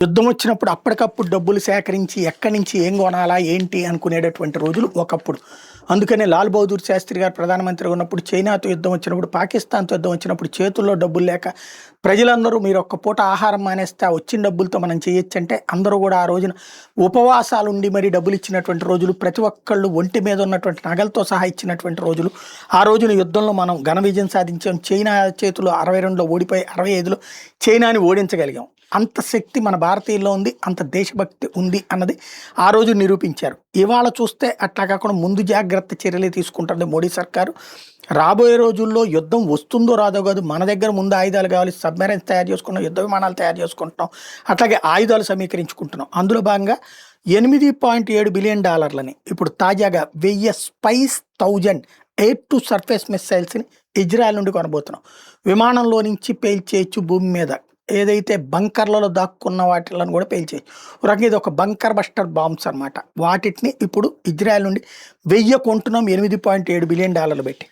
యుద్ధం వచ్చినప్పుడు అప్పటికప్పుడు డబ్బులు సేకరించి ఎక్కడి నుంచి ఏం కొనాలా ఏంటి అనుకునేటటువంటి రోజులు ఒకప్పుడు. అందుకనే లాల్ బహదూర్ శాస్త్రి గారు ప్రధానమంత్రిగా ఉన్నప్పుడు చైనాతో యుద్ధం వచ్చినప్పుడు, పాకిస్తాన్‌తో యుద్ధం వచ్చినప్పుడు చేతుల్లో డబ్బులు లేక ప్రజలందరూ మీరు ఒక్క పూట ఆహారం మానేస్తే ఆ వచ్చిన డబ్బులతో మనం చేయొచ్చంటే అందరూ కూడా ఆ రోజున ఉపవాసాలుండి మరి డబ్బులు ఇచ్చినటువంటి రోజులు, ప్రతి ఒక్కళ్ళు ఒంటి మీద ఉన్నటువంటి నగలతో సహా ఇచ్చినటువంటి రోజులు. ఆ రోజున యుద్ధంలో మనం ఘన విజయం సాధించాం. చైనా చేతిలో 62లో ఓడిపోయి 65లో చైనాని ఓడించగలిగాం. అంత శక్తి మన భారతీయుల్లో ఉంది. అంత దేశభక్తి ఉంది అన్నది ఆ రోజు నిరూపించారు. ఇవాళ చూస్తే అట్లా కాకుండా ముందు జాగ్రత్త చర్యలే తీసుకుంటుంది మోడీ సర్కారు. రాబోయే రోజుల్లో యుద్ధం వస్తుందో రాదో కాదు, మన దగ్గర ముందు ఆయుధాలు కావాలి. సబ్మెరైన్స్ తయారు చేసుకుంటున్నాం, యుద్ధ విమానాలు తయారు చేసుకుంటున్నాం, అట్లాగే ఆయుధాలు సమీకరించుకుంటున్నాం. అందులో భాగంగా $8.7 బిలియన్ ఇప్పుడు తాజాగా 1000 స్పైస్ 1000 ఎయిర్ టు సర్ఫేస్ మిసైల్స్ని ఇజ్రాయెల్ నుండి కొనబోతున్నాం. విమానంలో నుంచి పేల్చేయచ్చు భూమి మీద. ఏదైతే బంకర్లలో దాక్కున్న వాటిలను కూడా పేల్చేయచ్చు. ఒక రకంగా ఇది ఒక బంకర్ బస్టర్ బాంబ్స్ అనమాట. వాటిని ఇప్పుడు ఇజ్రాయెల్ నుండి 1000 కొంటున్నాం $8.7 బిలియన్ పెట్టి.